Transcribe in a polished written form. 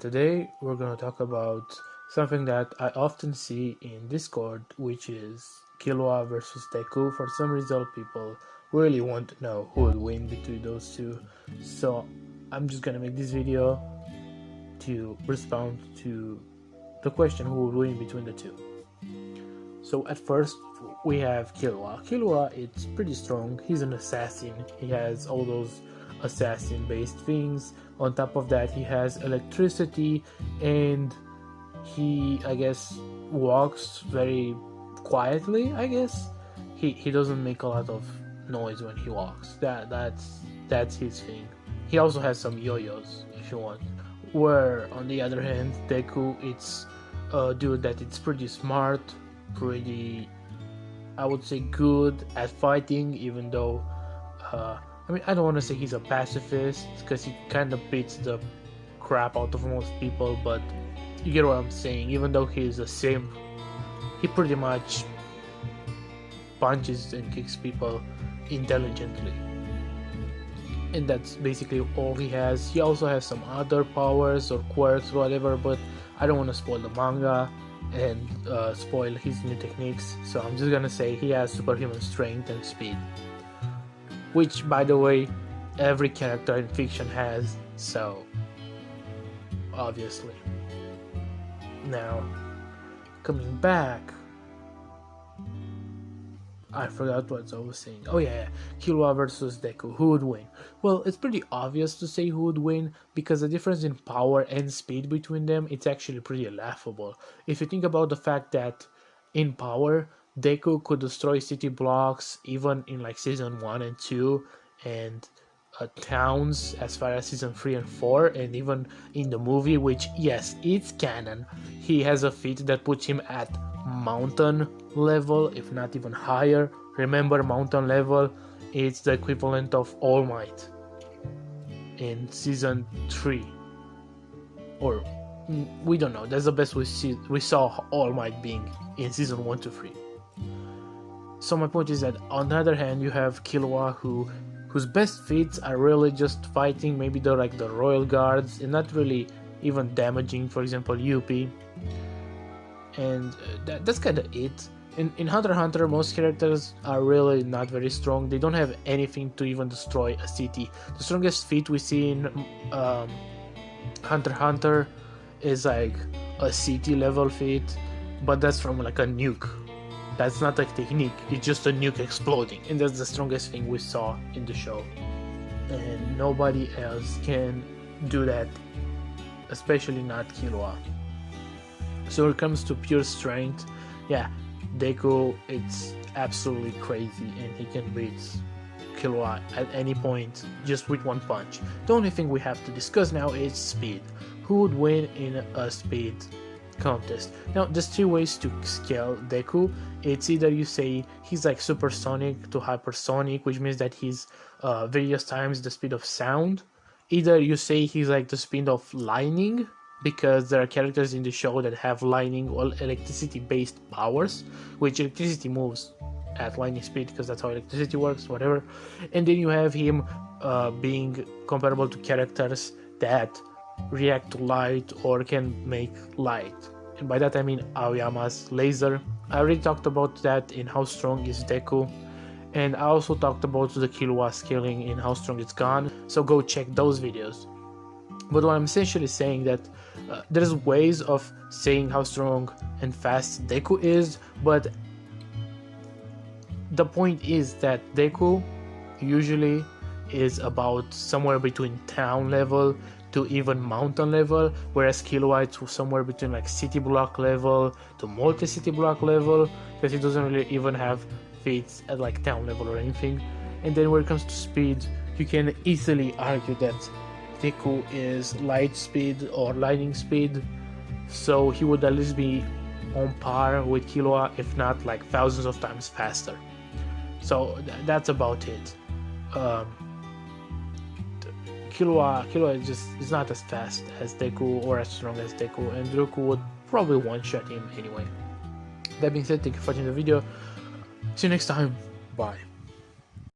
today we're gonna talk about something that I often see in Discord, which is Killua versus Deku. For some reason, people really want to know who will win between those two. So I'm just gonna make this video to respond to the question who will win between the two. So at first we have Killua. Killua is pretty strong. He's an assassin. He has all those assassin-based things. On top of that, he has electricity, and he, I guess, walks very quietly. I guess he doesn't make a lot of noise when he walks. That's his thing. He also has some yo-yos if you want. Where on the other hand, Deku, it's a dude that it's pretty smart, pretty, I would say, good at fighting, even though I don't want to say he's a pacifist because he kind of beats the crap out of most people, but you get what I'm saying. Even though he's a simp, he pretty much punches and kicks people intelligently, and that's basically all he has. He also has some other powers or quirks or whatever, but I don't want to spoil the manga and spoil his new techniques, so I'm just gonna say he has superhuman strength and speed, which, by the way, every character in fiction has, so obviously. Now, coming back, I forgot what I was saying. Oh yeah, Killua versus Deku, who would win? Well, it's pretty obvious to say who would win, because the difference in power and speed between them, it's actually pretty laughable. If you think about the fact that in power, Deku could destroy city blocks even in like season 1 and 2, and towns as far as season 3 and 4, and even in the movie, which, yes, it's canon, he has a feat that puts him at mountain level, if not even higher. Remember, mountain level, it's the equivalent of All Might in season 3, or we don't know, that's the best we saw All Might being in season 1 to 3. So my point is that on the other hand, you have Killua, whose best feats are really just fighting. Maybe they're like the royal guards and not really even damaging, for example, Yuppie. And that's kind of it. In Hunter x Hunter, most characters are really not very strong. They don't have anything to even destroy a city. The strongest feat we see in Hunter x Hunter is like a city level feat, but that's from like a nuke. That's not a technique, it's just a nuke exploding, and that's the strongest thing we saw in the show. And nobody else can do that, especially not Killua. So when it comes to pure strength, yeah, Deku, it's absolutely crazy, and he can beat Killua at any point just with one punch. The only thing we have to discuss now is speed. Who would win in a speed contest? Now, there's 2 ways to scale Deku. It's either you say he's like supersonic to hypersonic, which means that he's various times the speed of sound. Either you say he's like the speed of lightning, because there are characters in the show that have lightning or electricity based powers, which electricity moves at lightning speed because that's how electricity works, whatever. And then you have him being comparable to characters that react to light or can make light, and by that I mean Aoyama's laser. I already talked about that in How Strong is Deku, and I also talked about the Killua scaling in How Strong It's Gone, so go check those videos. But what I'm essentially saying that there's ways of saying how strong and fast Deku is, but the point is that Deku usually is about somewhere between town level to even mountain level, whereas Killua is somewhere between like city block level to multi-city block level, because he doesn't really even have feats at like town level or anything. And then when it comes to speed, you can easily argue that Deku is light speed or lightning speed, so he would at least be on par with Killua, if not like thousands of times faster. So that's about it. Killua is not as fast as Deku or as strong as Deku, and Deku would probably one-shot him anyway. That being said, thank you for watching the video. See you next time. Bye.